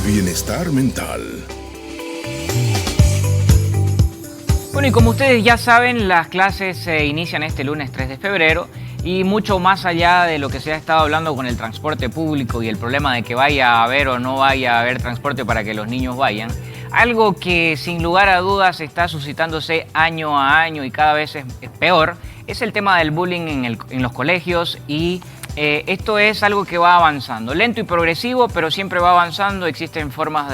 Bienestar mental. Bueno, y como ustedes ya saben, las clases se inician este lunes 3 de febrero y mucho más allá de lo que se ha estado hablando con el transporte público y el problema de que vaya a haber o no vaya a haber transporte para que los niños vayan, algo que sin lugar a dudas está suscitándose año a año y cada vez es peor, es el tema del bullying en los colegios y esto es algo que va avanzando, lento y progresivo, pero siempre va avanzando. Existen formas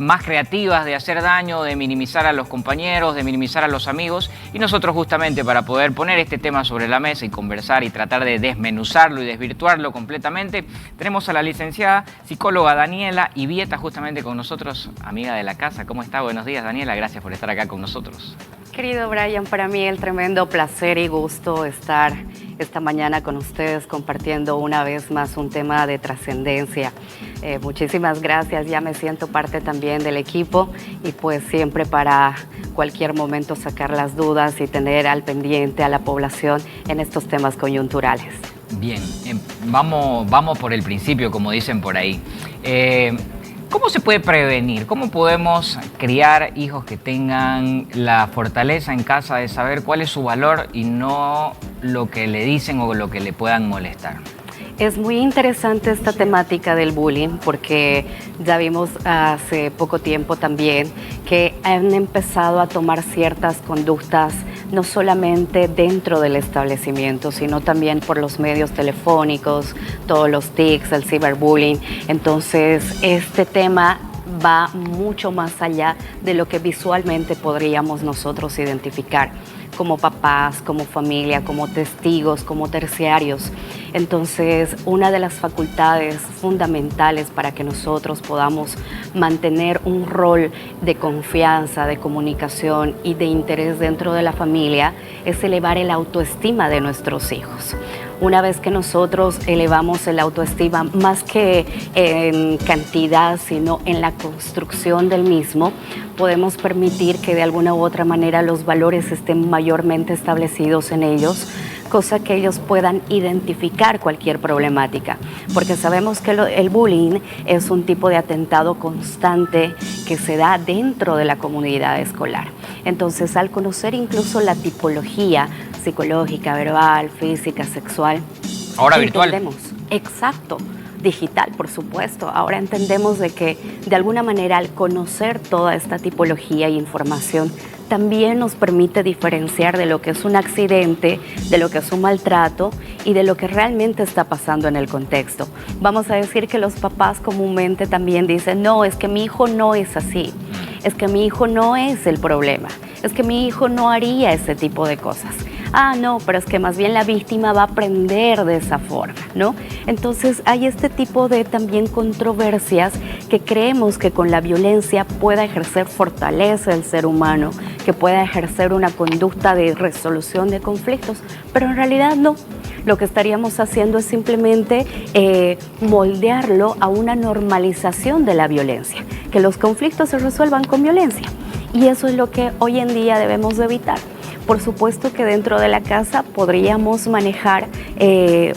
más creativas de hacer daño, de minimizar a los compañeros, de minimizar a los amigos. Y nosotros justamente para poder poner este tema sobre la mesa y conversar y tratar de desmenuzarlo y desvirtuarlo completamente, tenemos a la licenciada psicóloga Daniela Ibieta justamente con nosotros, amiga de la casa. ¿Cómo está? Buenos días, Daniela. Gracias por estar acá con nosotros. Querido Brian, para mí el tremendo placer y gusto estar esta mañana con ustedes compartiendo una vez más un tema de trascendencia. Muchísimas gracias, ya me siento parte también del equipo y pues siempre para cualquier momento sacar las dudas y tener al pendiente a la población en estos temas coyunturales. Bien, vamos por el principio, como dicen por ahí. ¿Cómo se puede prevenir? ¿Cómo podemos criar hijos que tengan la fortaleza en casa de saber cuál es su valor y no lo que le dicen o lo que le puedan molestar? Es muy interesante esta temática del bullying porque ya vimos hace poco tiempo también que han empezado a tomar ciertas conductas no solamente dentro del establecimiento, sino también por los medios telefónicos, todos los tics, el ciberbullying. Entonces, este tema va mucho más allá de lo que visualmente podríamos nosotros identificar como papás, como familia, como testigos, como terciarios. Entonces, una de las facultades fundamentales para que nosotros podamos mantener un rol de confianza, de comunicación y de interés dentro de la familia es elevar el autoestima de nuestros hijos. Una vez que nosotros elevamos el autoestima, más que en cantidad, sino en la construcción del mismo, podemos permitir que de alguna u otra manera los valores estén mayormente establecidos en ellos, cosa que ellos puedan identificar cualquier problemática, porque sabemos que el bullying es un tipo de atentado constante que se da dentro de la comunidad escolar. Entonces, al conocer incluso la tipología psicológica, verbal, física, sexual, ahora virtual. Exacto. Digital, por supuesto. Ahora entendemos de que de alguna manera al conocer toda esta tipología e información también nos permite diferenciar de lo que es un accidente, de lo que es un maltrato y de lo que realmente está pasando en el contexto. Vamos a decir que los papás comúnmente también dicen, no, es que mi hijo no es así, es que mi hijo no es el problema, es que mi hijo no haría ese tipo de cosas. Ah, no, pero es que más bien la víctima va a aprender de esa forma, ¿no? Entonces hay este tipo de también controversias que creemos que con la violencia pueda ejercer fortaleza el ser humano, que pueda ejercer una conducta de resolución de conflictos, pero en realidad no. Lo que estaríamos haciendo es simplemente moldearlo a una normalización de la violencia, que los conflictos se resuelvan con violencia. Y eso es lo que hoy en día debemos de evitar. Por supuesto que dentro de la casa podríamos manejar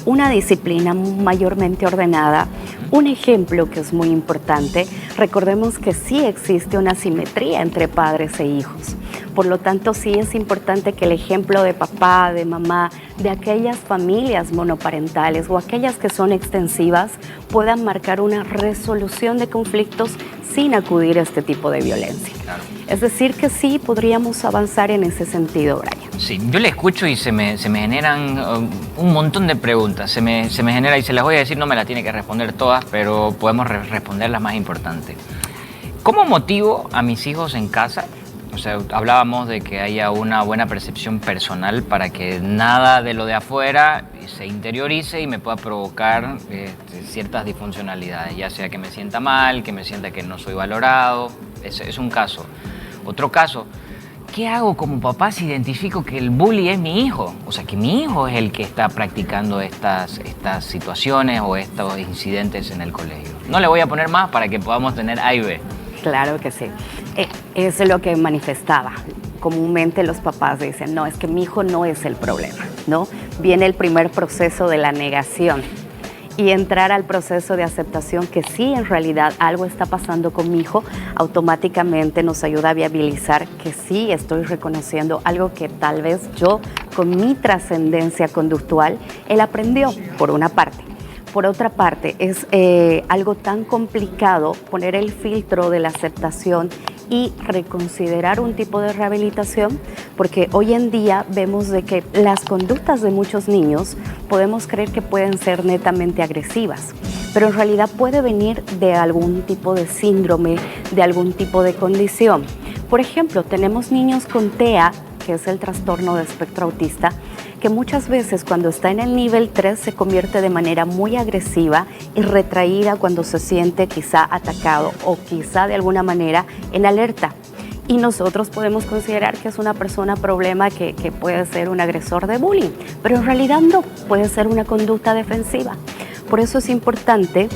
una disciplina mayormente ordenada. Un ejemplo que es muy importante, recordemos que sí existe una simetría entre padres e hijos. Por lo tanto, sí es importante que el ejemplo de papá, de mamá, de aquellas familias monoparentales o aquellas que son extensivas puedan marcar una resolución de conflictos sin acudir a este tipo de violencia. Claro. Es decir, que sí podríamos avanzar en ese sentido, Brian. Sí, yo le escucho y se me generan un montón de preguntas. Se me genera, y se las voy a decir, no me las tiene que responder todas, pero podemos responder las más importantes. ¿Cómo motivo a mis hijos en casa? O sea, hablábamos de que haya una buena percepción personal para que nada de lo de afuera se interiorice y me pueda provocar ciertas disfuncionalidades, ya sea que me sienta mal, que me sienta que no soy valorado. Es un caso. Otro caso, ¿qué hago como papá si identifico que el bully es mi hijo? O sea, que mi hijo es el que está practicando estas situaciones o estos incidentes en el colegio. No le voy a poner más para que podamos tener A y B. Claro que sí. Eso es lo que manifestaba. Comúnmente los papás dicen, no, es que mi hijo no es el problema, ¿no? Viene el primer proceso de la negación. y entrar al proceso de aceptación que sí, en realidad algo está pasando con mi hijo, automáticamente nos ayuda a viabilizar que sí estoy reconociendo algo que tal vez yo, con mi trascendencia conductual, él aprendió, por una parte. Por otra parte, es algo tan complicado poner el filtro de la aceptación y reconsiderar un tipo de rehabilitación, porque hoy en día vemos de que las conductas de muchos niños podemos creer que pueden ser netamente agresivas, pero en realidad puede venir de algún tipo de síndrome, de algún tipo de condición. Por ejemplo, tenemos niños con TEA, que es el trastorno de espectro autista, que muchas veces cuando está en el nivel 3 se convierte de manera muy agresiva y retraída cuando se siente quizá atacado o quizá de alguna manera en alerta. Y nosotros podemos considerar que es una persona problema que puede ser un agresor de bullying, pero en realidad no, puede ser una conducta defensiva. Por eso es importante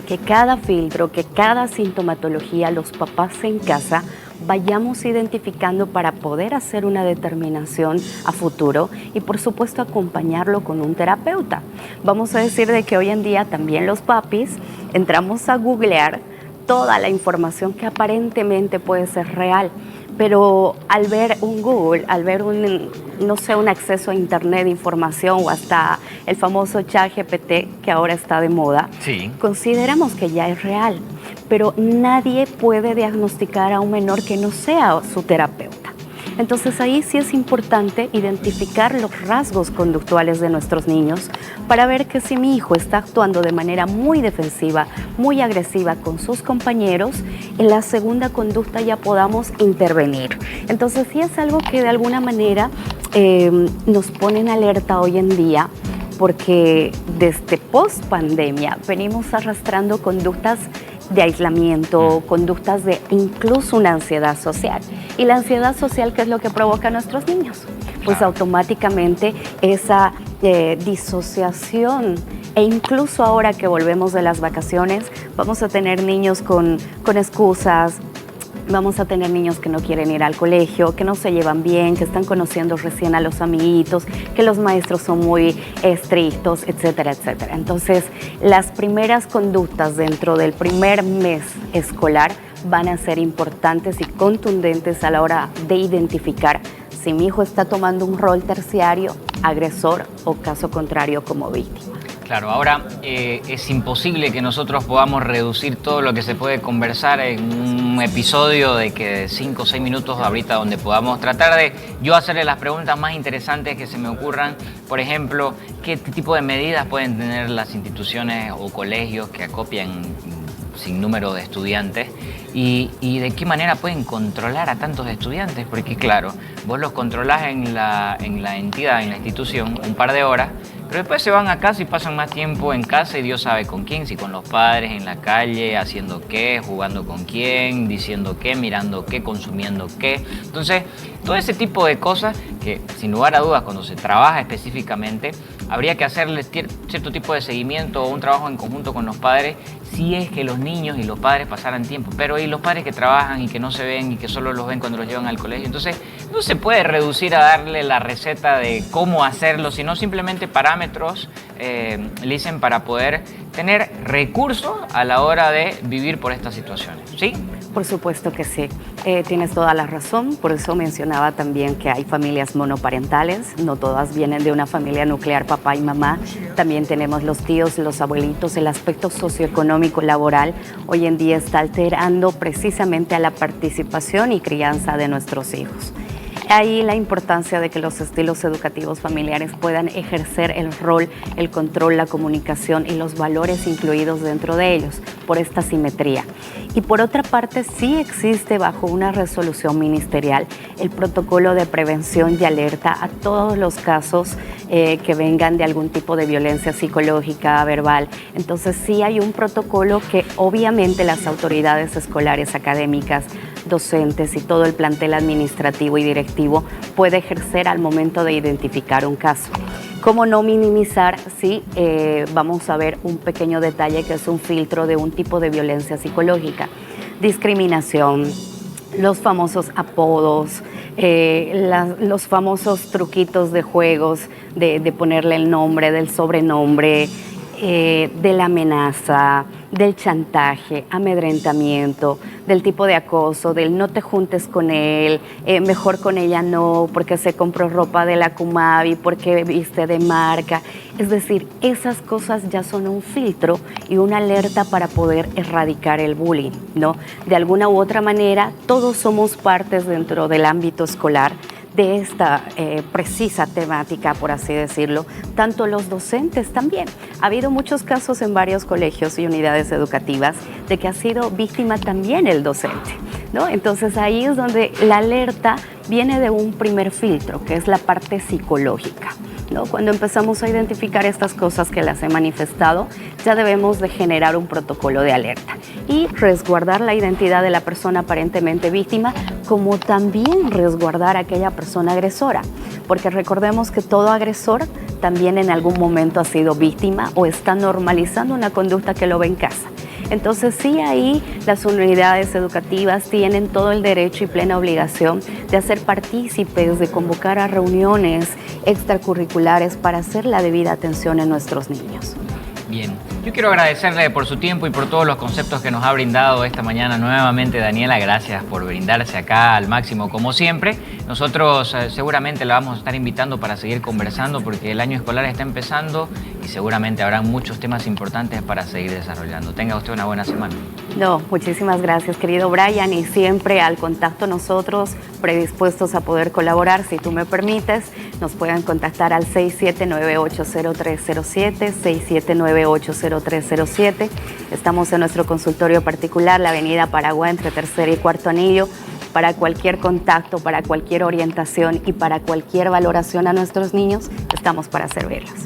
que cada filtro, que cada sintomatología, los papás en casa vayamos identificando para poder hacer una determinación a futuro y por supuesto acompañarlo con un terapeuta. Vamos a decir de que hoy en día también los papis entramos a googlear toda la información que aparentemente puede ser real, pero al ver un Google, al ver un acceso a internet de información o hasta el famoso ChatGPT que ahora está de moda, sí, consideramos que ya es real, pero nadie puede diagnosticar a un menor que no sea su terapeuta. Entonces ahí sí es importante identificar los rasgos conductuales de nuestros niños para ver que si mi hijo está actuando de manera muy defensiva, muy agresiva con sus compañeros, en la segunda conducta ya podamos intervenir. Entonces sí es algo que de alguna manera nos pone en alerta hoy en día, porque desde post pandemia venimos arrastrando conductas de aislamiento, conductas de incluso una ansiedad social. Y la ansiedad social, ¿qué es lo que provoca a nuestros niños? Pues automáticamente esa disociación, e incluso ahora que volvemos de las vacaciones, vamos a tener niños con excusas. Vamos a tener niños que no quieren ir al colegio, que no se llevan bien, que están conociendo recién a los amiguitos, que los maestros son muy estrictos, etcétera, etcétera. Entonces, las primeras conductas dentro del primer mes escolar van a ser importantes y contundentes a la hora de identificar si mi hijo está tomando un rol terciario, agresor o caso contrario como víctima. Claro, ahora es imposible que nosotros podamos reducir todo lo que se puede conversar en un episodio de 5 o 6 minutos ahorita, donde podamos tratar de yo hacerle las preguntas más interesantes que se me ocurran. Por ejemplo, ¿qué tipo de medidas pueden tener las instituciones o colegios que acopian sin número de estudiantes y de qué manera pueden controlar a tantos estudiantes? Porque claro, vos los controlás en la entidad, en la institución, un par de horas, pero después se van a casa y pasan más tiempo en casa y Dios sabe con quién, si con los padres, en la calle, haciendo qué, jugando con quién, diciendo qué, mirando qué, consumiendo qué. Entonces, todo ese tipo de cosas que, sin lugar a dudas, cuando se trabaja específicamente, habría que hacerle cierto tipo de seguimiento o un trabajo en conjunto con los padres, si es que los niños y los padres pasaran tiempo. Pero y los padres que trabajan y que no se ven y que solo los ven cuando los llevan al colegio, entonces no se puede reducir a darle la receta de cómo hacerlo, sino simplemente parámetros, dicen, para poder tener recursos a la hora de vivir por estas situaciones, ¿sí? Por supuesto que sí, tienes toda la razón, por eso mencionaba también que hay familias monoparentales, no todas vienen de una familia nuclear, papá y mamá, también tenemos los tíos, los abuelitos, el aspecto socioeconómico laboral hoy en día está alterando precisamente a la participación y crianza de nuestros hijos. Ahí la importancia de que los estilos educativos familiares puedan ejercer el rol, el control, la comunicación y los valores incluidos dentro de ellos, por esta simetría. Y por otra parte, sí existe bajo una resolución ministerial el protocolo de prevención y alerta a todos los casos que vengan de algún tipo de violencia psicológica, verbal. Entonces sí hay un protocolo que obviamente las autoridades escolares, académicas, docentes y todo el plantel administrativo y directivo puede ejercer al momento de identificar un caso. ¿Cómo no minimizar si vamos a ver un pequeño detalle que es un filtro de un tipo de violencia psicológica? Discriminación, los famosos apodos, los famosos truquitos de juegos de ponerle el nombre, del sobrenombre, de la amenaza, del chantaje, amedrentamiento, del tipo de acoso, del no te juntes con él, mejor con ella no, porque se compró ropa de la Kumabi, porque viste de marca. Es decir, esas cosas ya son un filtro y una alerta para poder erradicar el bullying, ¿no? De alguna u otra manera, todos somos partes dentro del ámbito escolar de esta precisa temática, por así decirlo, tanto los docentes también. Ha habido muchos casos en varios colegios y unidades educativas de que ha sido víctima también el docente, ¿no? Entonces ahí es donde la alerta viene de un primer filtro, que es la parte psicológica, ¿no? Cuando empezamos a identificar estas cosas que las he manifestado, ya debemos de generar un protocolo de alerta y resguardar la identidad de la persona aparentemente víctima, como también resguardar a aquella persona agresora, porque recordemos que todo agresor también en algún momento ha sido víctima o está normalizando una conducta que lo ve en casa. Entonces sí, ahí las unidades educativas tienen todo el derecho y plena obligación de hacer partícipes, de convocar a reuniones extracurriculares para hacer la debida atención a nuestros niños. Bien, yo quiero agradecerle por su tiempo y por todos los conceptos que nos ha brindado esta mañana nuevamente, Daniela. Gracias por brindarse acá al máximo como siempre. Nosotros seguramente la vamos a estar invitando para seguir conversando porque el año escolar está empezando y seguramente habrá muchos temas importantes para seguir desarrollando. Tenga usted una buena semana. No, muchísimas gracias, querido Brian, y siempre al contacto nosotros, predispuestos a poder colaborar, si tú me permites. Nos pueden contactar al 67980307, 67980307. Estamos en nuestro consultorio particular, la avenida Paraguay, entre Tercer y Cuarto Anillo. Para cualquier contacto, para cualquier orientación y para cualquier valoración a nuestros niños, estamos para servirlos.